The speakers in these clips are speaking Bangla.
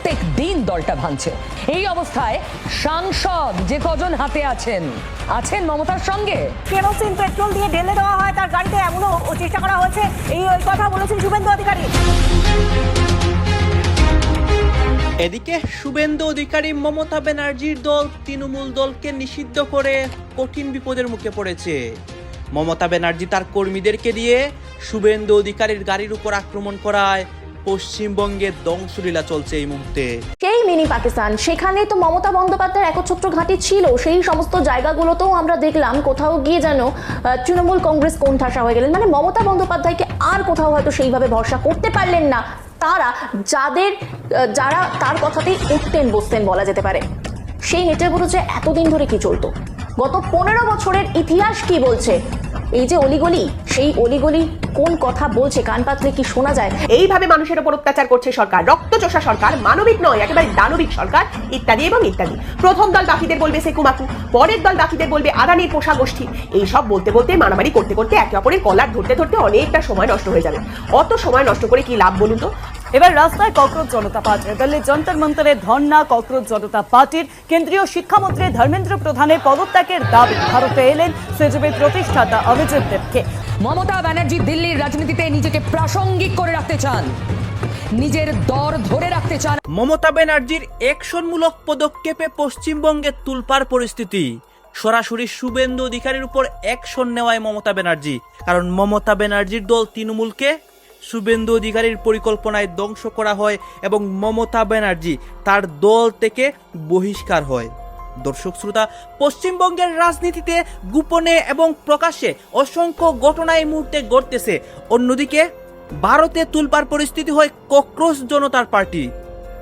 প্রত্যেক দিন দলটা ভাঙছে। এই অবস্থায় সাংসদ যে কজন হাতে আছেন মমতার সঙ্গে। কেরোসিন পেট্রোল দিয়ে ঢেলে দেওয়া হয় তার গাড়িতে, এমনও চেষ্টা করা হয়েছে, এই কথা বলেছেন শুভেন্দু অধিকারী। এদিকে শুভেন্দু অধিকারী মমতা ব্যানার্জির দল তৃণমূল দলকে নিষিদ্ধ করে কঠিন বিপদের মুখে পড়েছে। মমতা ব্যানার্জি তার কর্মীদেরকে দিয়ে শুভেন্দু অধিকারীর গাড়ির উপর আক্রমণ করায় পশ্চিমবঙ্গে ধ্বংসলীলা চলছে এই মুহূর্তে। সেই মিনি পাকিস্তান, সেখানে তো মমতা বন্দ্যোপাধ্যায়ের একচ্ছত্র ঘাঁটি ছিল। সেই সমস্ত জায়গাগুলোতেও আমরা দেখলাম কোথাও গিয়ে যেন তৃণমূল কংগ্রেস কোণঠাসা হয়ে গেলেন। মানে মমতা বন্দ্যোপাধ্যায়কে আর কোথাও হয়তো সেইভাবে ভরসা করতে পারলেন না তারা, যারা তার কথাতেই উঠতেন বসতেন বলা যেতে পারে। সেই নেট্যাবুরুজে এতদিন ধরে কি চলতো, গত 15 বছরের ইতিহাস কি বলছে, এই যে অলিগলি, সেই অলিগলি কোন কথা বলছে, কান পাতলে কি শোনা যায়। এইভাবে মানুষের উপর অত্যাচার করছে সরকার, রক্তচোষা সরকার, মানবিক নয় একেবারে দানবিক সরকার, ইত্যাদি এবং ইত্যাদি। প্রথম দল বাকিদের বলবে সেকুমাকু, পরের দল বাকিদের বলবে আদানির পোষা গোষ্ঠী। এইসব বলতে বলতে মারামারি করতে করতে একে অপরের কলার ধরতে ধরতে অনেকটা সময় নষ্ট হয়ে যাবে। অত সময় নষ্ট করে কি লাভ বলুন তো। এবার রাস্তায় ককরোচ জনতা পার্টির, দিল্লির যন্তর মন্তরে ধর্ণা ককরোচ জনতা পার্টির। কেন্দ্রীয় শিক্ষামন্ত্রী ধর্মেন্দ্র প্রধানের পদত্যাগের দাবি। ভারতে এলেন সিজেপির প্রতিষ্ঠাতা অভিজিৎ দেবকে। মমতা ব্যানার্জি দিল্লির রাজনীতিতে নিজেকে প্রাসঙ্গিক করে রাখতে চান, নিজের দর ধরে রাখতে চান। মমতা ব্যানার্জির অ্যাকশনমূলক পদক্ষেপে পশ্চিমবঙ্গে তুলপাড় পরিস্থিতি। সরাসরি শুভেন্দু অধিকারীর উপর অ্যাকশন নেওয়ায় মমতা ব্যানার্জি, কারণ মমতা ব্যানার্জির দল তৃণমূলকে শুভেন্দু অধিকারীর পরিকল্পনায় ধ্বংস করা হয় এবং মমতা ব্যানার্জি তার দল থেকে বহিষ্কার হয়। দর্শক শ্রোতা, পশ্চিমবঙ্গের রাজনীতিতে গোপনে এবং প্রকাশ্যে অসংখ্য ঘটনা এই মুহূর্তে ঘটতেছে। অন্যদিকে ভারতে তুলপাড় পরিস্থিতি হয় ককরোচ জনতার পার্টি,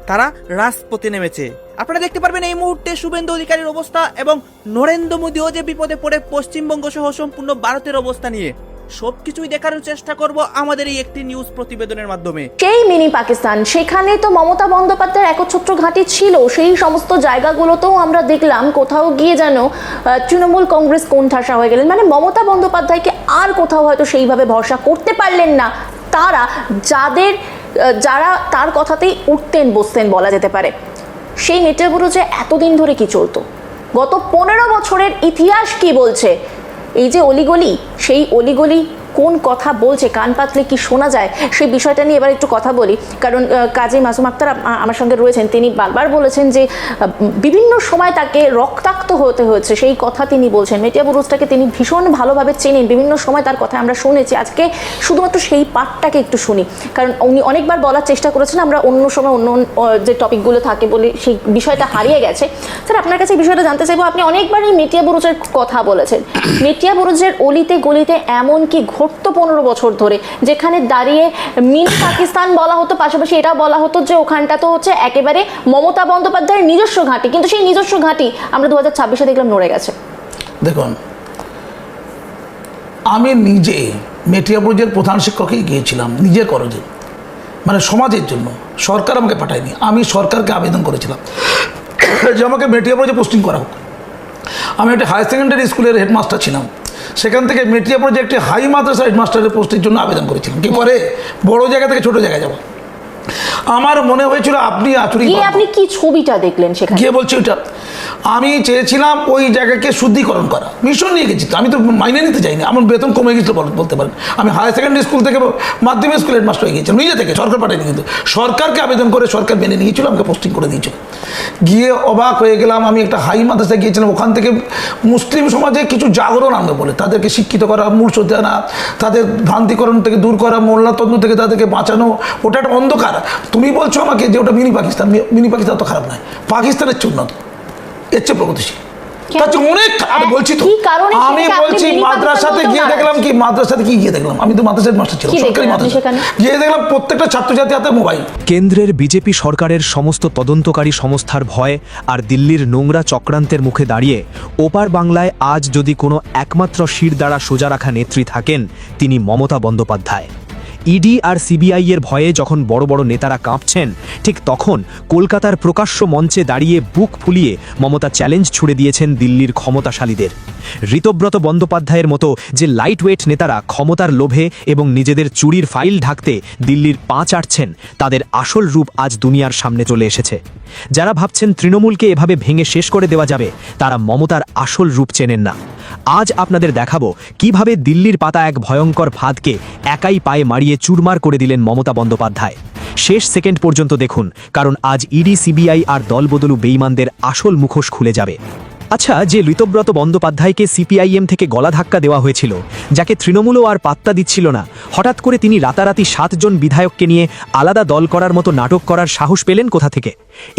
তারা রাজপথে নেমেছে। আপনারা দেখতে পারবেন এই মুহূর্তে শুভেন্দু অধিকারীর অবস্থা এবং নরেন্দ্র মোদীও যে বিপদে পড়ে পশ্চিমবঙ্গ সহ সম্পূর্ণ ভারতের অবস্থা নিয়ে। সবকিছুই দেখানোর চেষ্টা করব আমাদের এই একটি নিউজ প্রতিবেদনের মাধ্যমে। সেই মিনি পাকিস্তান, সেখানে তো মমতা বন্দ্যোপাধ্যায়ের একচ্ছত্র ঘাঁটি ছিল। সেই সমস্ত জায়গাগুলোতেও আমরা দেখলাম কোথাও গিয়ে যেন তৃণমূল কংগ্রেস কোণঠাসা হয়ে গেলেন। মানে মমতা বন্দ্যোপাধ্যায়কে আর কোথাও হয়তো সেইভাবে ভরসা করতে পারলেন না তারা, যারা তার কথাতেই উঠতেন বসতেন বলা যেতে পারে। সেই নেট্যাবুরুজে এতদিন ধরে কি চলতো, গত 15 বছরের ইতিহাস কি বলছে, এই যে অলিগলি, সেই অলিগলি কোন কথা বলছে, কান পাতলে কি শোনা যায়, সেই বিষয়টা নিয়ে এবার একটু কথা বলি। কারণ কাজী মাসুম আক্তার আমার সঙ্গে রয়েছেন, তিনি বারবার বলেছেন যে বিভিন্ন সময় তাকে রক্তাক্ত হতে হয়েছে, সেই কথা তিনি বলছেন। নেট্যাবুরুজটাকে তিনি ভীষণ ভালোভাবে চেনেন, বিভিন্ন সময় তার কথা আমরা শুনেছি। আজকে শুধুমাত্র সেই পার্টটাকে একটু শুনি, কারণ উনি অনেকবার বলার চেষ্টা করেছেন, আমরা অন্য সময় অন্য যে টপিকগুলো থাকে বলে সেই বিষয়টা হারিয়ে গেছে। স্যার, আপনার কাছে এই বিষয়টা জানতে চাইবো, আপনি অনেকবার এই নেট্যাবুরুজের কথা বলেছেন। নেট্যাবুরুজের অলিতে গলিতে এমন কি ঘটতো 15 বছর ধরে, যেখানে দাঁড়িয়ে মিনি পাকিস্তান বলা হতো, পাশাপাশি এটা বলা হতো যে ওখানটা তো হচ্ছে একেবারে মমতা বন্দ্যোপাধ্যায়ের নিজস্ব ঘাঁটি, কিন্তু সেই নিজস্ব ঘাঁটি আমরা 2026-এ দেখলাম নড়ে গেছে। দেখুন, আমি নিজে মেটিয়াবুরুজের প্রধান শিক্ষকই গিয়েছিলাম নিজের খরচে, মানে সমাজের জন্য। সরকার আমাকে পাঠায়নি, আমি সরকারকে আবেদন করেছিলাম যে আমাকে মেটিয়াবুরুজে পোস্টিং করা হোক। আমি একটা হায়ার সেকেন্ডারি স্কুলের হেডমাস্টার ছিলাম, সেখান থেকে মেটিয়াবুরুজে একটি হাই মাদ্রাসা হেডমাস্টারের পোস্টের জন্য আবেদন করেছিলাম। কি করে বড় জায়গা থেকে ছোট জায়গায় যাব, আমার মনে হয়েছিল আপনি আপনি কি ছবিটা দেখলেন সেখানে গিয়ে বলছি ওইটা আমি চেয়েছিলাম ওই জায়গাকে শুদ্ধিকরণ করা। মিশন নিয়ে গেছি, আমি তো মাইনে নিতে চাইনি, আমার বেতন কমে গেছিল বলতে পারেন। আমি হায়ার সেকেন্ডারি স্কুল থেকে মাধ্যমিক স্কুল হেডমাস্টার হয়ে গিয়েছিলাম নিজে থেকে, সরকার পাঠায়নি, কিন্তু সরকারকে আবেদন করে সরকার মেনে নিয়েছিল, আমাকে পোস্টিং করে দিয়েছিল। গিয়ে অবাক হয়ে গেলাম, আমি একটা হাই মাদ্রাসায় গিয়েছিলাম, ওখান থেকে মুসলিম সমাজে কিছু জাগরণ আনবে বলে তাদেরকে শিক্ষিত করা, মূর্ছতে আনা, তাদের ভ্রান্তিকরণ থেকে দূর করা, মোল্লাতন্ত্র থেকে তাদেরকে বাঁচানো। ওটা একটা অন্ধকার। তুমি বলছো আমাকে যে ওটা মিনি পাকিস্তান, মিনি পাকিস্তান তো খারাপ নয়, পাকিস্তানের চেয়ে উন্নত, এর চেয়ে প্রগতিশীল। অনেক বলছি তো, আমি বলছি মাদ্রাসাতে গিয়ে দেখলাম কি, মাদ্রাসাতে কি গিয়ে দেখলাম, আমি তো মাদ্রাসার মাস্টার ছিলাম, সরকারি মাদ্রাসা, গিয়ে দেখলাম প্রত্যেকটা ছাত্রছাত্রী হাতে মোবাইল। কেন্দ্রের বিজেপি সরকারের সমস্ত তদন্তকারী সংস্থার ভয় আর দিল্লির নোংরা চক্রান্তের মুখে দাঁড়িয়ে ওপার বাংলায় আজ যদি কোনো একমাত্র শির দ্বারা সোজা রাখা নেত্রী থাকেন, তিনি মমতা বন্দ্যোপাধ্যায়। ইডি আর সিবিআই এর ভয়ে যখন বড় বড় নেতারা কাঁপছেন, ঠিক তখন কলকাতার প্রকাশ্য মঞ্চে দাঁড়িয়ে বুক ফুলিয়ে মমতা চ্যালেঞ্জ ছুড়ে দিয়েছেন দিল্লির ক্ষমতাশালীদের। ঋতব্রত বন্দ্যোপাধ্যায়ের মতো যে লাইট ওয়েট নেতারা ক্ষমতার লোভে এবং নিজেদের চুরির ফাইল ঢাকতে দিল্লির পা চাটছেন, তাদের আসল রূপ আজ দুনিয়ার সামনে চলে এসেছে। যারা ভাবছেন তৃণমূলকে এভাবে ভেঙে শেষ করে দেওয়া যাবে, তারা মমতার আসল রূপ চেনেন না। আজ আপনাদের দেখাবো কিভাবে দিল্লির পাতা এক ভয়ঙ্কর ফাঁদকে একাই পায়ে মারিয়ে চুরমার করে দিলেন মমতা বন্দ্যোপাধ্যায়। শেষ সেকেন্ড পর্যন্ত দেখুন, কারণ আজ ইডি, সিবিআই আর দলবদলু বেঈমানদের আসল মুখোশ খুলে যাবে। আচ্ছা, যে ঋতব্রত বন্দ্যোপাধ্যায়কে সিপিআইএম থেকে গলা ধাক্কা দেওয়া হয়েছিল, যাকে তৃণমূলও আর পাত্তা দিচ্ছিল না, হঠাৎ করে তিনি রাতারাতি 7 জন বিধায়ককে নিয়ে আলাদা দল করার মতো নাটক করার সাহস পেলেন কোথা থেকে?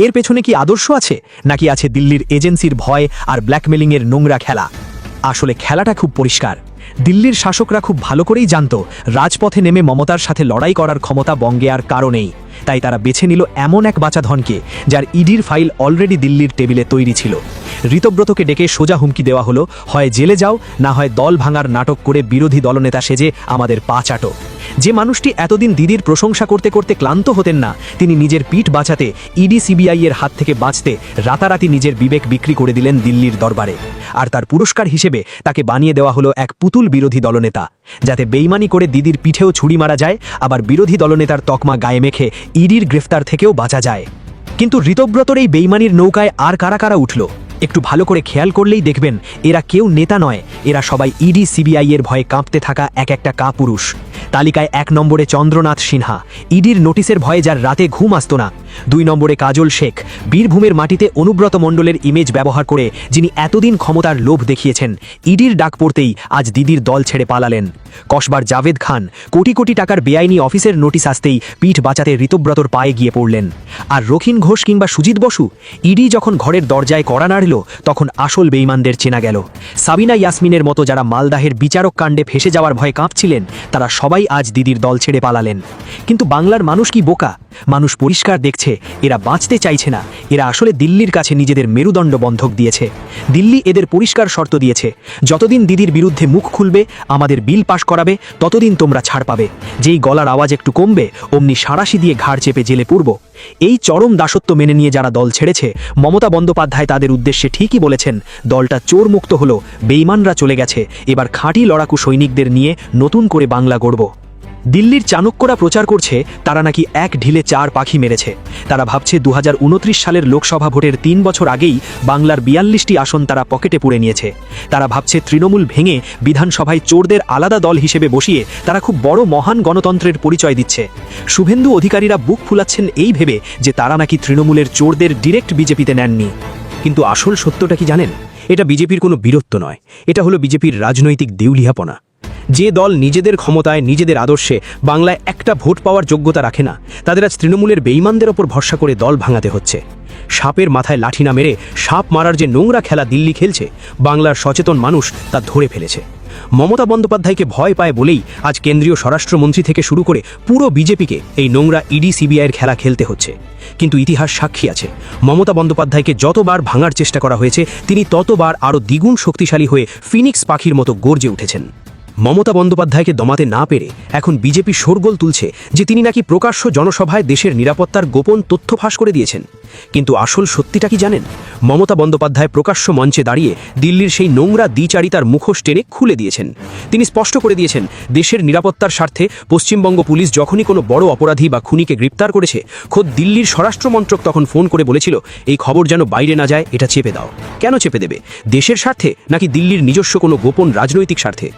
এর পেছনে কি আদর্শ আছে, নাকি আছে দিল্লির এজেন্সির ভয় আর ব্ল্যাকমেলিংয়ের নোংরা খেলা? আসলে খেলাটা খুব পরিষ্কার। দিল্লির শাসকরা খুব ভালো করেই জানত রাজপথে নেমে মমতার সাথে লড়াই করার ক্ষমতা বঙ্গে আর কারো নেই। তাই তারা বেছে নিল এমন এক বাচাধনকে যার ইডির ফাইল অলরেডি দিল্লির টেবিলে তৈরি ছিল। ঋতব্রতকে ডেকে সোজা হুমকি দেওয়া হলো, হয় জেলে যাও, না হয় দল ভাঙার নাটক করে বিরোধী দলনেতা সেজে আমাদের পা চাটো। যে মানুষটি এতদিন দিদির প্রশংসা করতে করতে ক্লান্ত হতেন না, তিনি নিজের পিঠ বাঁচাতে, ইডি সিবিআই এর হাত থেকে বাঁচতে রাতারাতি নিজের বিবেক বিক্রি করে দিলেন দিল্লির দরবারে। আর তার পুরস্কার হিসেবে তাকে বানিয়ে দেওয়া হলো এক পুতুল বিরোধী দলনেতা, যাতে বেইমানি করে দিদির পিঠেও ছুরি মারা যায়, আবার বিরোধী দলনেতার তকমা গায়ে মেখে ইডির গ্রেফতার থেকেও বাঁচা যায়। কিন্তু ঋতব্রতর এই বেইমানির নৌকায় আর কারা কারা উঠল? একটু ভালো করে খেয়াল করলেই দেখবেন এরা কেউ নেতা নয়, এরা সবাই ইডি সিবিআই এর ভয়ে কাঁপতে থাকা এক একটা কাপুরুষ। তালিকায় 1 নম্বরে চন্দ্রনাথ সিনহা, ইডির নোটিশের ভয়ে যার রাতে ঘুম আসতো না। 2 নম্বরে কাজল শেখ, বীরভূমের মাটিতে অনুব্রত মণ্ডলের ইমেজ ব্যবহার করে যিনি এতদিন ক্ষমতার লোভ দেখিয়েছেন, ইডির ডাক পড়তেই আজ দিদির দল ছেড়ে পালালেন। কসবার জাভেদ খান, কোটি কোটি টাকার বেআইনি অফিসের নোটিশ আসতেই পিঠ বাঁচাতে ঋতব্রতর পায়ে গিয়ে পড়লেন। আর রখিন ঘোষ কিংবা সুজিত বসু, ইডি যখন ঘরের দরজায় কড়া নাড়ল, তখন আসল বেঈমানদের চেনা গেল। সাবিনা ইয়াসমিনের মতো যারা মালদাহের বিচারক কাণ্ডে ফেসে যাওয়ার ভয়ে কাঁপছিলেন, তারা সবাই আজ দিদির দল ছেড়ে পালালেন। কিন্তু বাংলার মানুষ কি বোকা? মানুষ পরিষ্কার দেখছে, এরা বাঁচতে চাইছে না, এরা আসলে দিল্লির কাছে নিজেদের মেরুদণ্ড বন্ধক দিয়েছে। দিল্লি এদের পরিষ্কার শর্ত দিয়েছে, যতদিন দিদির বিরুদ্ধে মুখ খুলবে, আমাদের বিল পাশ করাবে, ততদিন তোমরা ছাড় পাবে। যেই গলার আওয়াজ একটু কমবে, অমনি সাঁড়াশি দিয়ে ঘাড় চেপে জেলে পুরব। এই চরম দাসত্ব মেনে নিয়ে যারা দল ছেড়েছে, মমতা বন্দ্যোপাধ্যায় তাদের উদ্দেশ্যে ঠিকই বলেছেন, দলটা চোর মুক্ত হলো, বেঈমানরা চলে গেছে, এবার খাঁটি লড়াকু সৈনিকদের নিয়ে নতুন করে বাংলা গড়ব। দিল্লির চাণক্যরা প্রচার করছে তারা নাকি এক ঢিলে 4 পাখি মেরেছে। তারা ভাবছে 2029 সালের লোকসভা ভোটের 3 বছর আগেই বাংলার 42টি আসন তারা পকেটে পুরে নিয়েছে। তারা ভাবছে তৃণমূল ভেঙে বিধানসভায় চোরদের আলাদা দল হিসেবে বসিয়ে তারা খুব বড় মহান গণতন্ত্রের পরিচয় দিচ্ছে। শুভেন্দু অধিকারীরা বুক ফুলাচ্ছেন এই ভেবে যে তারা নাকি তৃণমূলের চোরদের ডিরেক্ট বিজেপিতে নেননি। কিন্তু আসল সত্যটা কি জানেন? এটা বিজেপির কোনো বীরত্ব নয়, এটা হলো বিজেপির রাজনৈতিক দেউলিয়াপনা। যে দল নিজেদের ক্ষমতায়, নিজেদের আদর্শে বাংলায় একটা ভোট পাওয়ার যোগ্যতা রাখে না, তাদের আজ তৃণমূলের বেঈমানদের ওপর ভরসা করে দল ভাঙাতে হচ্ছে। সাপের মাথায় লাঠি না মেরে সাপ মারার যে নোংরা খেলা দিল্লি খেলছে, বাংলার সচেতন মানুষ তা ধরে ফেলেছে। মমতা বন্দ্যোপাধ্যায়কে ভয় পায় বলেই আজ কেন্দ্রীয় স্বরাষ্ট্রমন্ত্রী থেকে শুরু করে পুরো বিজেপিকে এই নোংরা ইডি সিবিআইয়ের খেলা খেলতে হচ্ছে। কিন্তু ইতিহাস সাক্ষী আছে, মমতা বন্দ্যোপাধ্যায়কে যতবার ভাঙার চেষ্টা করা হয়েছে, তিনি ততবার আরও দ্বিগুণ শক্তিশালী হয়ে ফিনিক্স পাখির মতো গর্জে উঠেছেন। মমতা বন্দ্যোপাধ্যায়কে দমাতে না পেরে এখন বিজেপি শোরগোল তুলছে যে তিনি নাকি প্রকাশ্য জনসভায় দেশের নিরাপত্তার গোপন তথ্য ফাঁস করে দিয়েছেন। কিন্তু আসল সত্যিটা কি জানেন? মমতা বন্দ্যোপাধ্যায় প্রকাশ্য মঞ্চে দাঁড়িয়ে দিল্লির সেই নোংরা দ্বিচারিতার মুখোশ টেনে খুলে দিয়েছেন। তিনি স্পষ্ট করে দিয়েছেন, দেশের নিরাপত্তার স্বার্থে পশ্চিমবঙ্গ পুলিশ যখনই কোনো বড় অপরাধী বা খুনিকে গ্রেপ্তার করেছে, খোদ দিল্লির স্বরাষ্ট্রমন্ত্রক তখন ফোন করে বলেছিল এই খবর যেন বাইরে না যায়, এটা চেপে দাও। কেন চেপে দেবে? দেশের স্বার্থে নাকি দিল্লির নিজস্ব কোনো গোপন রাজনৈতিক স্বার্থে?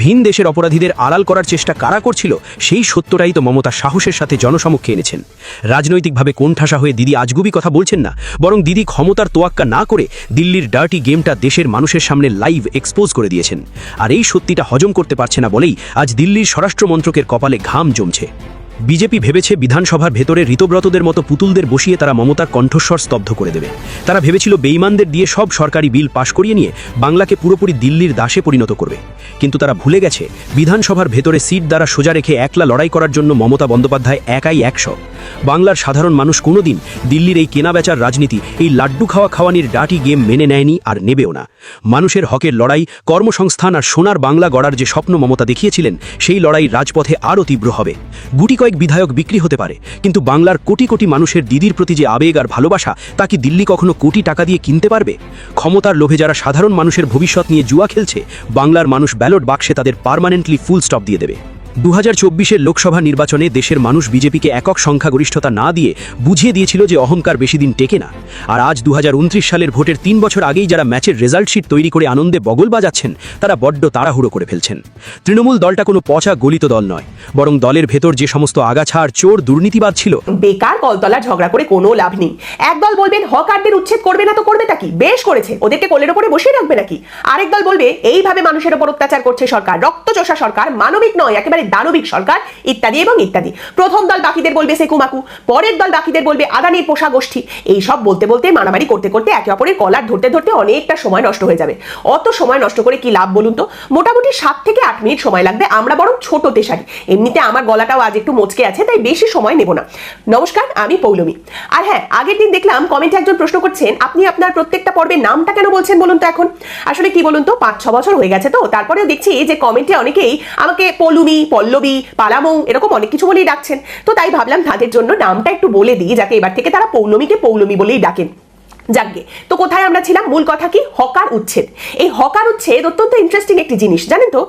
ভিন দেশের অপরাধীদের আড়াল করার চেষ্টা কারা করছিল, সেই সত্যটাই তো মমতা সাহসের সাথে জনসমক্ষে এনেছেন। রাজনৈতিকভাবে কোণঠাসা হয়ে দিদি আজগুবি কথা বলছেন না, বরং দিদি ক্ষমতার তোয়াক্কা না করে দিল্লির ডার্টি গেমটা দেশের মানুষের সামনে লাইভ এক্সপোজ করে দিয়েছেন। আর এই সত্যিটা হজম করতে পারছে না বলেই আজ দিল্লির স্বরাষ্ট্রমন্ত্রকের কপালে ঘাম জমছে। বিজেপি ভেবেছে বিধানসভার ভেতরে ঋতব্রতদের মতো পুতুলদের বসিয়ে তারা মমতার কণ্ঠস্বর স্তব্ধ করে দেবে। তারা ভেবেছিল বেঈমানদের দিয়ে সব সরকারি বিল পাশ করিয়ে নিয়ে বাংলাকে পুরোপুরি দিল্লির দাসে পরিণত করবে। কিন্তু তারা ভুলে গেছে বিধানসভার ভেতরে সিট দ্বারা সোজা রেখে একলা লড়াই করার জন্য মমতা বন্দ্যোপাধ্যায় একাই 100। বাংলার সাধারণ মানুষ কোনোদিন দিল্লির এই কেনাবেচার রাজনীতি, এই লাড্ডু খাওয়ানির ডাটি গেম মেনে নেয়নি আর নেবেও না। মানুষের হকের লড়াই, কর্মসংস্থান আর সোনার বাংলা গড়ার যে স্বপ্ন মমতা দেখিয়েছিলেন, সেই লড়াই রাজপথে আরও তীব্র হবে। গুটি কয়েক বিধায়ক বিক্রি হতে পারে, কিন্তু বাংলার কোটি কোটি মানুষের দিদির প্রতি যে আবেগ আর ভালোবাসা, তা কি দিল্লি কখনো কোটি টাকা দিয়ে কিনতে পারবে? ক্ষমতার লোভে যারা সাধারণ মানুষের ভবিষ্যৎ নিয়ে জুয়া খেলছে, বাংলার মানুষ ব্যালট বাক্সে তাদের পার্মানেন্টলি ফুল স্টপ দিয়ে দেবে। 2024-এর লোকসভা নির্বাচনে দেশের মানুষ বিজেপিকে একক সংখ্যাগরিষ্ঠতা না দিয়ে বুঝিয়ে দিয়েছিল যে অহংকার বেশি দিন টেকে না। আর আজ 2029 সালের ভোটের 3 বছর আগেই যারা ম্যাচের রেজাল্ট শিট তৈরি করে আনন্দে বগল বাজাচ্ছেন, তারা বড্ড তাড়াহুড়ো করে ফেলছেন। তৃণমূল দলটা কোনো পচা গলিত দল নয়, বরং দলের ভেতর যে সমস্ত আগাছা আর চোর দুর্নীতিবাদ ছিল। বেকার কলতলা ঝগড়া করে কোনো লাভ নেই। একদল বলবেন হকারদের উচ্ছেদ করবে না তো করবেটা কি, বেশ করেছে, ওদেরকে কোলের ওপরে বসিয়ে রাখবে নাকি। আরেক দল বলবে এইভাবে মানুষের ওপর অত্যাচার করছে সরকার, রক্তচোষা সরকার, মানবিক নয়, একেবারে দানবিক সরকার, ইত্যাদি এবং ইত্যাদি। প্রথম দল বাকিদের বলবে সেকুমাকু, পরের দল বাকিদের বলবে আদানির পোষা গোষ্ঠী। এই সব বলতে বলতে মারামারি করতে করতে একে অপরের কলার ধরতে ধরতে অনেকটা সময় নষ্ট হয়ে যাবে। অত সময় নষ্ট করে কি লাভ বলুন তো? মোটামুটি 7 থেকে 8 মিনিট সময় লাগবে। আমরা বরং ছোটতে সারি। এমনিতে আমার গলাটাও আজ একটু মচকে আছে, তাই বেশি সময় নেব না। নমস্কার, আমি পৌলমী। আর হ্যাঁ, আগের দিন দেখলাম কমেন্টে একজন প্রশ্ন করছেন, আপনি আপনার প্রত্যেকটা পর্বের নামটা কেন বলছেন বলুন তো এখন? আসলে কি বলুন তো, 5-6 বছর হয়ে গেছে তো, তারপরেও দেখছি যে কমেন্টে অনেকেই আমাকে পৌলমী, পল্লবী, পালামৌ এরকম অনেক কিছু বলেই ডাকছেন। তো তাই ভাবলাম তাদের জন্য নামটা একটু বলে দিই, যাতে এবার থেকে তারা পৌলমীকে পৌলমী বলেই ডাকেন। যাকগে, তো কোথায় আমরা ছিলাম? মূল কথা কি? হকার উচ্ছেদ। এই হকার উচ্ছেদ অত্যন্ত ইন্টারেস্টিং একটি জিনিস, জানেন তো।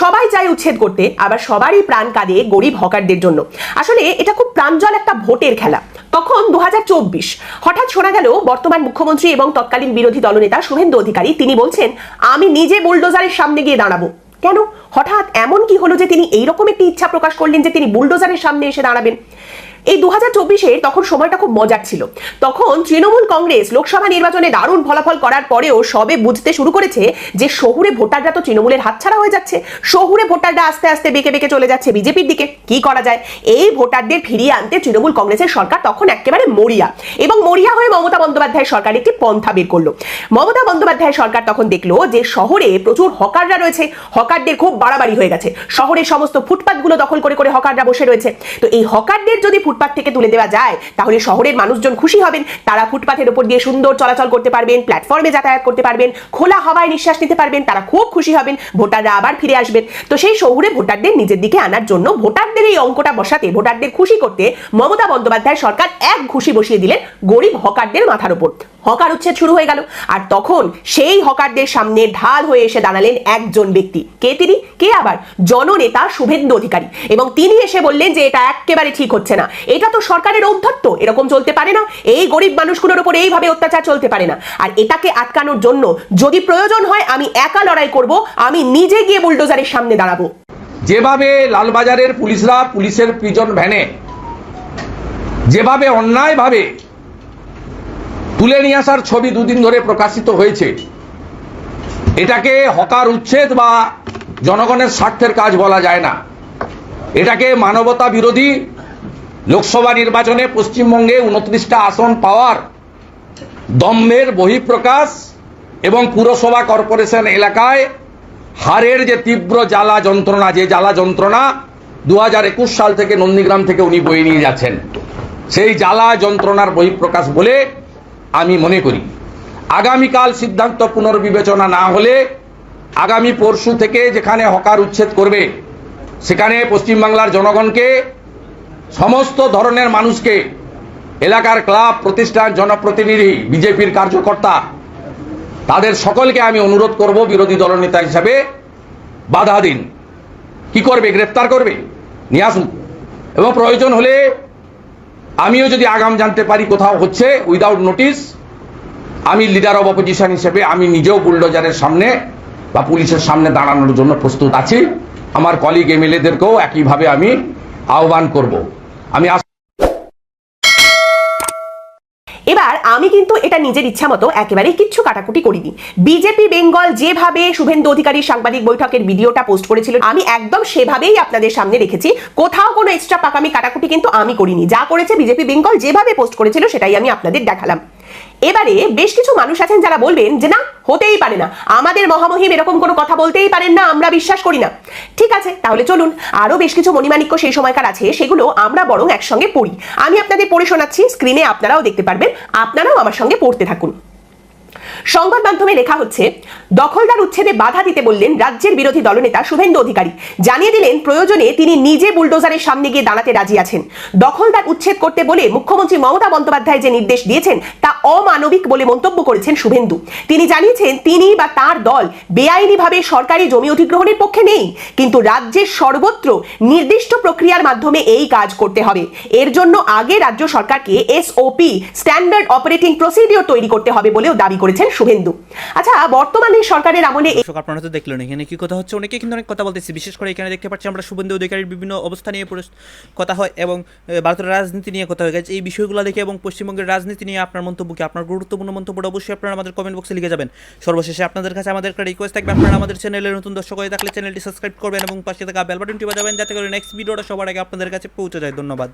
সবাই চায় উচ্ছেদ করতে, আবার সবারই প্রাণ কাঁদে গরিব হকারদের জন্য। আসলে এটা খুব প্রাঞ্জল একটা ভোটের খেলা। তখন 2024 হঠাৎ শোনা গেল বর্তমান মুখ্যমন্ত্রী এবং তৎকালীন বিরোধী দলনেতা শুভেন্দু অধিকারী তিনি বলছেন, আমি নিজে বুলডোজারের সামনে গিয়ে দাঁড়াবো। কেন হঠাৎ এমন কি হলো যে তিনি এইরকম একটি ইচ্ছা প্রকাশ করলেন যে তিনি বুলডোজারের সামনে এসে দাঁড়াবেন? এই 2024-এর তখন সময়টা খুব মজার ছিল। তখন তৃণমূল কংগ্রেস লোকসভা নির্বাচনে দারুণ ফলাফল করার পরেও সবে বুঝতে শুরু করেছে যে শহুরে ভোটাররা তো তৃণমূলের হাতছাড়া হয়ে যাচ্ছে, শহুরে ভোটাররা আস্তে আস্তে বেঁকে বেঁকে চলে যাচ্ছে বিজেপির দিকে। কি করা যায়? এই ভোটারদের ফিরিয়ে আনতে তৃণমূল কংগ্রেসের সরকার তখন একেবারে মরিয়া, এবং মরিয়া হয়ে মমতা বন্দ্যোপাধ্যায়ের সরকার একটি পন্থা বের করলো। মমতা বন্দ্যোপাধ্যায়ের সরকার তখন দেখলো যে শহরে প্রচুর হকাররা রয়েছে, হকারদের খুব বাড়াবাড়ি হয়ে গেছে, শহরের সমস্ত ফুটপাথগুলো দখল করে করে হকাররা বসে রয়েছে। তো এই হকারদের যদি ফুটপাথ থেকে তুলে দেওয়া যায়, তাহলে শহরের মানুষজন খুশি হবেন, তারা ফুটপাথের উপর দিয়ে সুন্দর চলাচল করতে পারবেন, প্ল্যাটফর্মে যাতায়াত করতে পারবেন, খোলা হাওয়ায় নিঃশ্বাস নিতে পারবেন, তারা খুব খুশি হবেন, ভোটাররা আবার ফিরে আসবেন। তো সেই শহুরে ভোটারদের নিজের দিকে আনার জন্য, ভোটারদের এই অঙ্কটা বসাতে, ভোটারদের খুশি করতে মমতা বন্দ্যোপাধ্যায় সরকার এক ঘুষি বসিয়ে দিলেন গরিব হকারদের মাথার উপর। হকার উচ্ছেদ শুরু হয়ে গেল। আর তখন সেই হকারদের সামনে ঢাল হয়ে এসে দাঁড়ালেন একজন ব্যক্তি। কে তিনি? কে আবার? জননেতা শুভেন্দু অধিকারী। এবং তিনি এসে বললেন যে এটা একেবারে ঠিক হচ্ছে না, এটা তো সরকারের ঔদ্ধত্য, এরকম চলতে পারে না, এই গরিব মানুষগুলোর উপর এইভাবে অত্যাচার চলতে পারে না। আর এটাকে আটকানোর জন্য যদি প্রয়োজন হয় আমি একা লড়াই করব, আমি নিজে গিয়ে বুলডোজারের সামনে দাঁড়াবো। যেভাবে লালবাজারের পুলিশরা পুলিশের প্রিজন ভ্যানে যেভাবে অন্যায়ভাবে তুলে নিয়ে আসার ছবি দুদিন ধরে প্রকাশিত হয়েছে, এটাকে হকার উচ্ছেদ বা জনগণের স্বার্থের কাজ বলা যায় না। এটাকে মানবতা বিরোধী লোকসভা নির্বাচনে পশ্চিমবঙ্গে 29টা আসন পাওয়ার দম্ভের বহিঃপ্রকাশ এবং পুরসভা কর্পোরেশন এলাকায় হারের যে তীব্র জ্বালা যন্ত্রণা, যে জ্বালা যন্ত্রণা 2021 সাল থেকে নন্দীগ্রাম থেকে উনি বয়ে নিয়ে যাচ্ছেন, সেই জ্বালা যন্ত্রণার বহিঃপ্রকাশ বলে আমি মনে করি। আগামীকাল সিদ্ধান্ত পুনর্বিবেচনা না হলে আগামী পরশু থেকে যেখানে হকার উচ্ছেদ করবে, সেখানে পশ্চিমবাংলার জনগণকে, সমস্ত ধরনের মানুষকে, এলাকার ক্লাব, প্রতিষ্ঠান, জনপ্রতিনিধি, বিজেপির কার্যকর্তা, তাদের সকলকে আমি অনুরোধ করব, বিরোধী দলনেতা হিসাবে বাধা দিন। কি করবে? গ্রেফতার করবে, নিয়ে আসুন। এবং প্রয়োজন হলে আমিও যদি আগাম জানতে পারি কোথাও হচ্ছে উইদাউট নোটিস, আমি লিডার অব অপোজিশন হিসেবে আমি নিজেও বুলডোজারের সামনে বা পুলিশের সামনে দাঁড়ানোর জন্য প্রস্তুত আছি। আমার কলিগ এমএলএদেরকেও একইভাবে আমি আহ্বান করব। আমি এবার আমি কিন্তু এটা নিজের ইচ্ছা মতো একেবারে কিচ্ছু কাটাকুটি করিনি। বিজেপি বেঙ্গল যেভাবে শুভেন্দু অধিকারীর সাংবাদিক বৈঠকের ভিডিওটা পোস্ট করেছিল আমি একদম সেভাবেই আপনাদের সামনে রেখেছি। কোথাও কোনো এক্সট্রা পাকামি কাটাকুটি কিন্তু আমি করিনি। যা করেছে বিজেপি বেঙ্গল যেভাবে পোস্ট করেছিল সেটাই আমি আপনাদের দেখালাম। এবারে বেশ কিছু মানুষ আছেন যারা বলবেন যে না, হতেই পারে না, আমাদের মহামহিম এরকম কোনো কথা বলতেই পারেন না, আমরা বিশ্বাস করি না। ঠিক আছে, তাহলে চলুন আরো বেশ কিছু মণিমাণিক্য সেই সময়কার আছে, সেগুলো আমরা বরং একসঙ্গে পড়ি। আমি আপনাদের পড়ে শোনাচ্ছি, স্ক্রিনে আপনারাও দেখতে পারবেন, আপনারাও আমার সঙ্গে পড়তে থাকুন। সংবাদ মাধ্যমে লেখা হচ্ছে, দখলদার উচ্ছেদে বাধা দিতে বললেন রাজ্যের বিরোধী দলনেতা শুভেন্দু অধিকারী। জানিয়ে দিলেন প্রয়োজনে তিনি নিজে বুলডোজারের সামনে গিয়ে দাঁড়াতে রাজি আছেন। দখলদার উচ্ছেদ করতে বলে মুখ্যমন্ত্রী মমতা বন্দ্যোপাধ্যায় যে নির্দেশ দিয়েছেন তা অমানবিক বলে মন্তব্য করেছেন শুভেন্দু। তিনি জানিয়েছেন তিনি বা তার দল বেআইনিভাবে সরকারি জমি অধিগ্রহণের পক্ষে নেই, কিন্তু রাজ্যের সর্বত্র নির্দিষ্ট প্রক্রিয়ার মাধ্যমে এই কাজ করতে হবে। এর জন্য আগে রাজ্য সরকারকে এসওপি স্ট্যান্ডার্ড অপারেটিং প্রসিডিওর তৈরি করতে হবে বলেও দাবি করেছেন শুভেন্দু। আচ্ছা, বর্তমানে সরকারের আমলে আপনারা তো দেখলেন এখানে কি কথা হচ্ছে, অনেকে কিন্তু অনেক কথা বলতেছে। বিশেষ করে এখানে দেখতে পাচ্ছি আমরা শুভেন্দু অধিকারীর বিভিন্ন অবস্থা নিয়ে কথা হয় এবং ভারতের রাজনীতি নিয়ে কথা হয়ে গেছে। এই বিষয়গুলো দেখে এবং পশ্চিমবঙ্গের রাজনীতি নিয়ে আপনার মন্তব্য কি, আপনার গুরুত্বপূর্ণ মন্তব্যটা অবশ্যই আপনারা আমাদের কমেন্ট বক্সে লিখে যাবেন। সর্বশেষে আপনাদের কাছে আমাদের একটা রিকোয়েস্ট থাকবে, আপনারা আমাদের চ্যানেলের নতুন দর্শক হয়ে থাকলে চ্যানেলটি সাবস্ক্রাইব করবেন এবং পাশে থাকা বেল বাটনটি বাজাবেন যাতে করে নেক্সট ভিডিওটা সবার আগে আপনাদের কাছে পৌঁছে যায়। ধন্যবাদ।